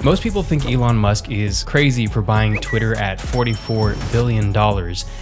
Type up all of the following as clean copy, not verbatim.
Most people think Elon Musk is crazy for buying Twitter at $44 billion.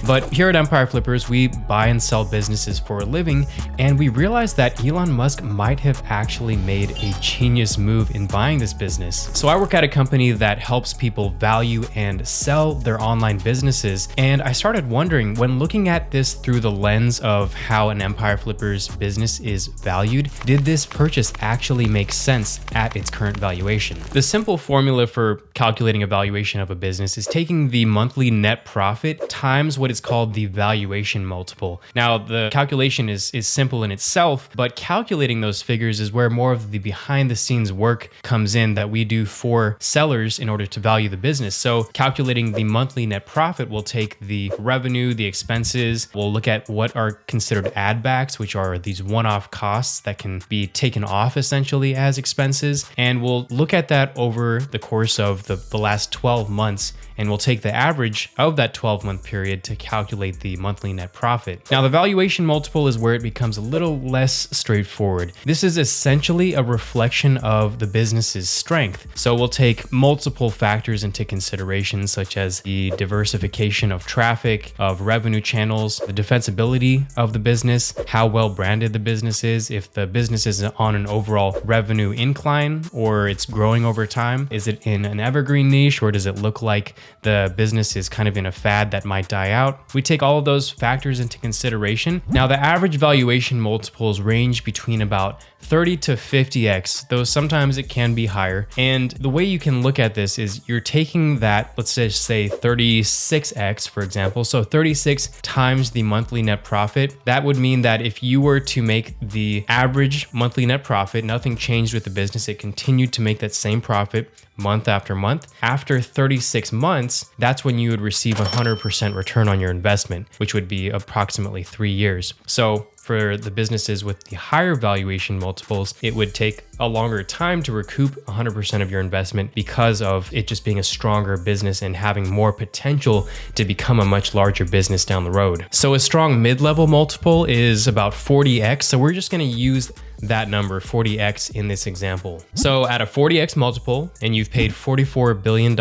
But here at Empire Flippers, we buy and sell businesses for a living, and we realized that Elon Musk might have actually made a genius move in buying this business. So I work at a company that helps people value and sell their online businesses, and I started wondering, when looking at this through the lens of how an Empire Flippers business is valued, did this purchase actually make sense at its current valuation? The simple formula for calculating a valuation of a business is taking the monthly net profit times what is called the valuation multiple. Now, the calculation is simple in itself, but calculating those figures is where more of the behind the scenes work comes in that we do for sellers in order to value the business. So calculating the monthly net profit will take the revenue, the expenses, we'll look at what are considered add backs, which are these one-off costs that can be taken off essentially as expenses. And we'll look at that over the course of the last 12 months, and we'll take the average of that 12-month period to calculate the monthly net profit. Now, the valuation multiple is where it becomes a little less straightforward. This is essentially a reflection of the business's strength. So we'll take multiple factors into consideration, such as the diversification of traffic, of revenue channels, the defensibility of the business, how well branded the business is, if the business is on an overall revenue incline or it's growing over time. Is it in an evergreen niche, or does it look like the business is kind of in a fad that might die out? We take all of those factors into consideration. Now, the average valuation multiples range between about 30 to 50x, though sometimes it can be higher. And the way you can look at this is you're taking that, let's just say 36x, for example. So 36 times the monthly net profit. That would mean that if you were to make the average monthly net profit, nothing changed with the business, it continued to make that same profit month after month. After 36 months, that's when you would receive 100% return on your investment, which would be approximately 3 years. So for the businesses with the higher valuation multiples, it would take a longer time to recoup 100% of your investment because of it just being a stronger business and having more potential to become a much larger business down the road. So a strong mid-level multiple is about 40x. So we're just going to use that number, 40x, in this example. So at a 40x multiple and you've paid $44 billion,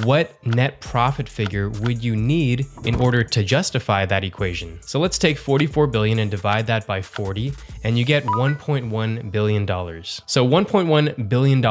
what net profit figure would you need in order to justify that equation? So let's take 44 billion and divide that by 40, and you get $1.1 billion. So $1.1 billion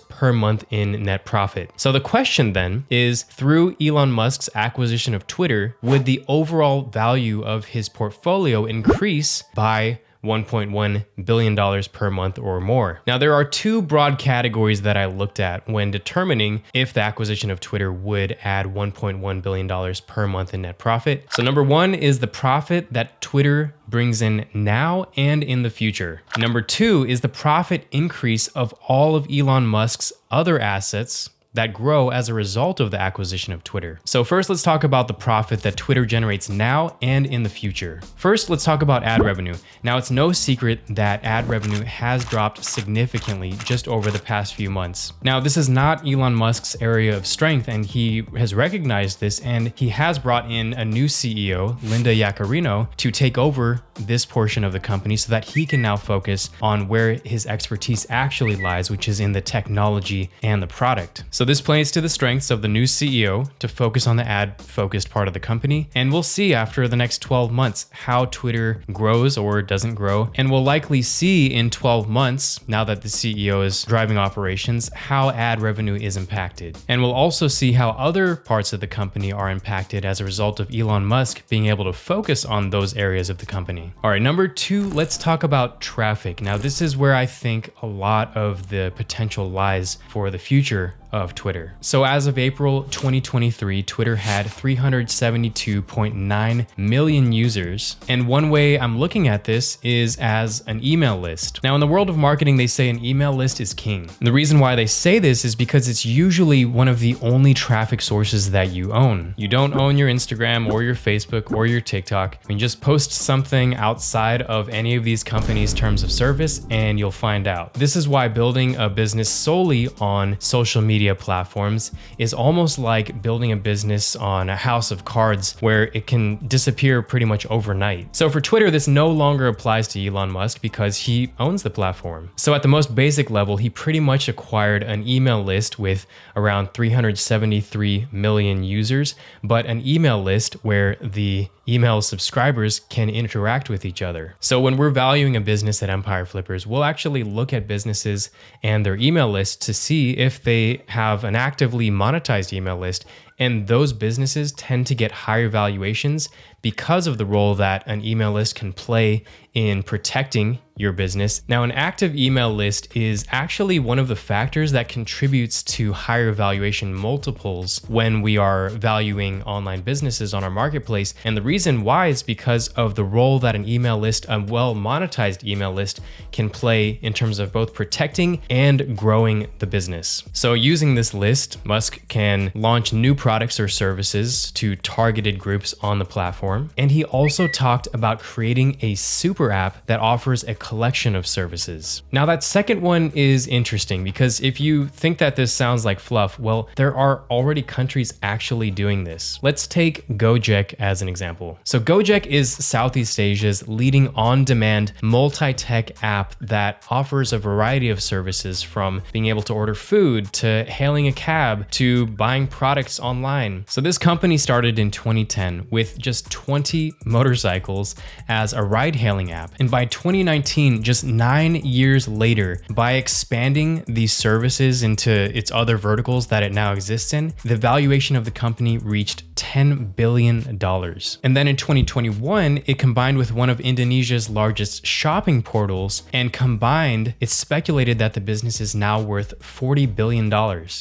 per month in net profit. So the question then is, through Elon Musk's acquisition of Twitter, would the overall value of his portfolio increase by $1.1 billion per month or more? Now, there are two broad categories that I looked at when determining if the acquisition of Twitter would add $1.1 billion per month in net profit. So number one is the profit that Twitter brings in now and in the future. Number two is the profit increase of all of Elon Musk's other assets that grow as a result of the acquisition of Twitter. So first, let's talk about the profit that Twitter generates now and in the future. First, let's talk about ad revenue. Now, it's no secret that ad revenue has dropped significantly just over the past few months. Now, this is not Elon Musk's area of strength, and he has recognized this, and he has brought in a new CEO, Linda Yaccarino, to take over this portion of the company so that he can now focus on where his expertise actually lies, which is in the technology and the product. So this plays to the strengths of the new CEO to focus on the ad-focused part of the company, and we'll see after the next 12 months how Twitter grows or doesn't grow, and we'll likely see in 12 months, now that the CEO is driving operations, how ad revenue is impacted. And we'll also see how other parts of the company are impacted as a result of Elon Musk being able to focus on those areas of the company. All right, number two, let's talk about traffic. Now, this is where I think a lot of the potential lies for the future of Twitter. So as of April 2023, Twitter had 372.9 million users. And one way I'm looking at this is as an email list. Now, in the world of marketing, they say an email list is king. And the reason why they say this is because it's usually one of the only traffic sources that you own. You don't own your Instagram or your Facebook or your TikTok. I mean, just post something outside of any of these companies' terms of service and you'll find out. This is why building a business solely on social media media platforms is almost like building a business on a house of cards where it can disappear pretty much overnight. So for Twitter, this no longer applies to Elon Musk because he owns the platform. So at the most basic level, he pretty much acquired an email list with around 373 million users, but an email list where the email subscribers can interact with each other. So when we're valuing a business at Empire Flippers, we'll actually look at businesses and their email list to see if they have an actively monetized email list. And those businesses tend to get higher valuations because of the role that an email list can play in protecting your business. Now, an active email list is actually one of the factors that contributes to higher valuation multiples when we are valuing online businesses on our marketplace. And the reason why is because of the role that an email list, a well monetized email list, can play in terms of both protecting and growing the business. So using this list, Musk can launch new products or services to targeted groups on the platform. And he also talked about creating a super app that offers a collection of services. Now, that second one is interesting because if you think that this sounds like fluff, well, there are already countries actually doing this. Let's take Gojek as an example. So Gojek is Southeast Asia's leading on-demand multi-tech app that offers a variety of services, from being able to order food to hailing a cab to buying products online. So this company started in 2010 with just 20 motorcycles as a ride-hailing app. And by 2019, just 9 years later, by expanding these services into its other verticals that it now exists in, the valuation of the company reached $10 billion. And then in 2021, it combined with one of Indonesia's largest shopping portals, and combined, it's speculated that the business is now worth $40 billion.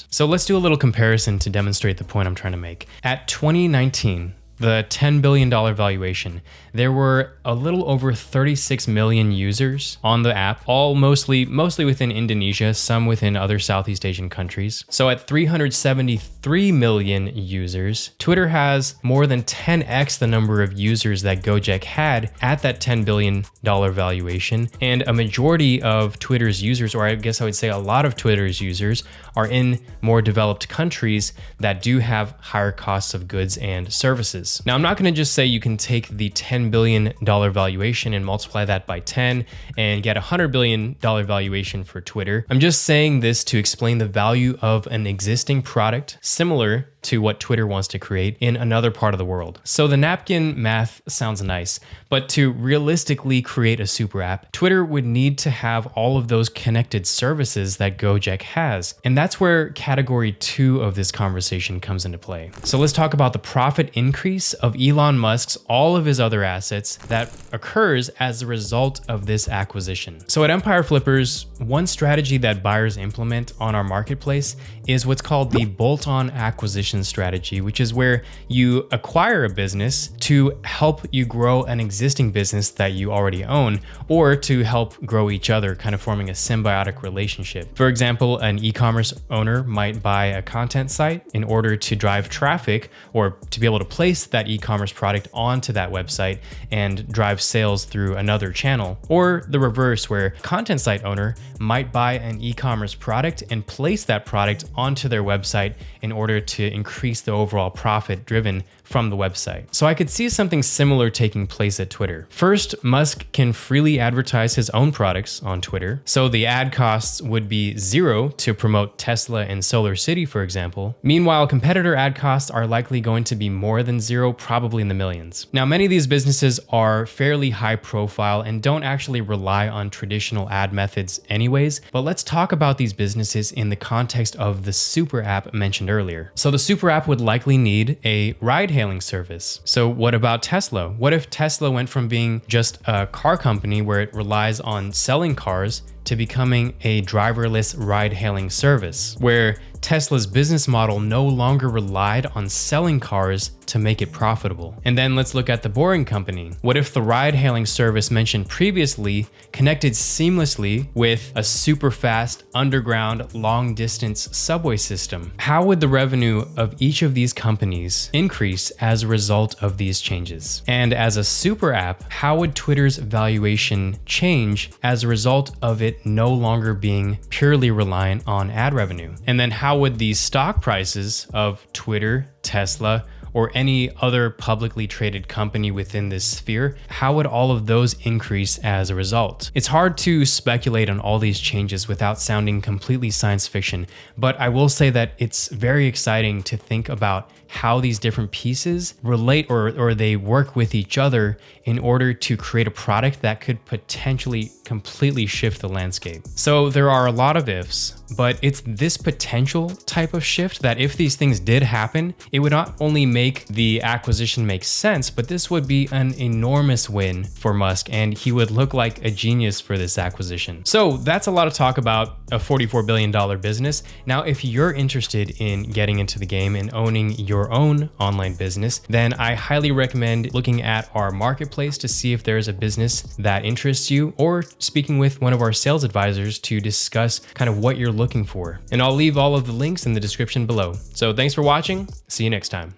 So let's do a little comparison to demonstrate the point I'm trying to make. At 2019, the $10 billion valuation, there were a little over 36 million users on the app, all mostly within Indonesia, some within other Southeast Asian countries. So at 373 million users, Twitter has more than 10x the number of users that Gojek had at that $10 billion valuation. And a majority of Twitter's users, or I guess I would say a lot of Twitter's users, are in more developed countries that do have higher costs of goods and services. Now, I'm not going to just say you can take the $10 billion valuation and multiply that by 10 and get a $100 billion valuation for Twitter. I'm just saying this to explain the value of an existing product similar to what Twitter wants to create in another part of the world. So the napkin math sounds nice, but to realistically create a super app, Twitter would need to have all of those connected services that Gojek has. And that's where category 2 of this conversation comes into play. So let's talk about the profit increase of Elon Musk's all of his other assets that occurs as a result of this acquisition. So at Empire Flippers, one strategy that buyers implement on our marketplace is what's called the Bolton Acquisition strategy, which is where you acquire a business to help you grow an existing business that you already own, or to help grow each other, kind of forming a symbiotic relationship. For example, an e-commerce owner might buy a content site in order to drive traffic or to be able to place that e-commerce product onto that website and drive sales through another channel. Or the reverse, where a content site owner might buy an e-commerce product and place that product onto their website in order to increase the overall profit driven from the website. So I could see something similar taking place at Twitter. First, Musk can freely advertise his own products on Twitter. So the ad costs would be zero to promote Tesla and SolarCity, for example. Meanwhile, competitor ad costs are likely going to be more than zero, probably in the millions. Now, many of these businesses are fairly high profile and don't actually rely on traditional ad methods anyways, but let's talk about these businesses in the context of the super app mentioned earlier. So the super app would likely need a ride-hailing service. So what about Tesla? What if Tesla went from being just a car company where it relies on selling cars to becoming a driverless ride-hailing service, where Tesla's business model no longer relied on selling cars to make it profitable? And then let's look at the Boring Company. What if the ride-hailing service mentioned previously connected seamlessly with a super fast underground long-distance subway system? How would the revenue of each of these companies increase as a result of these changes? And as a super app, how would Twitter's valuation change as a result of it it no longer being purely reliant on ad revenue? And then how would the stock prices of Twitter, Tesla, or any other publicly traded company within this sphere, how would all of those increase as a result? It's hard to speculate on all these changes without sounding completely science fiction, but I will say that it's very exciting to think about how these different pieces relate or they work with each other in order to create a product that could potentially completely shift the landscape. So there are a lot of ifs, but it's this potential type of shift that if these things did happen, it would not only make the acquisition make sense, but this would be an enormous win for Musk and he would look like a genius for this acquisition. So that's a lot of talk about a $44 billion business. Now, if you're interested in getting into the game and owning your own online business, then I highly recommend looking at our marketplace to see if there's a business that interests you, or speaking with one of our sales advisors to discuss kind of what you're looking for. And I'll leave all of the links in the description below. So thanks for watching. See you next time.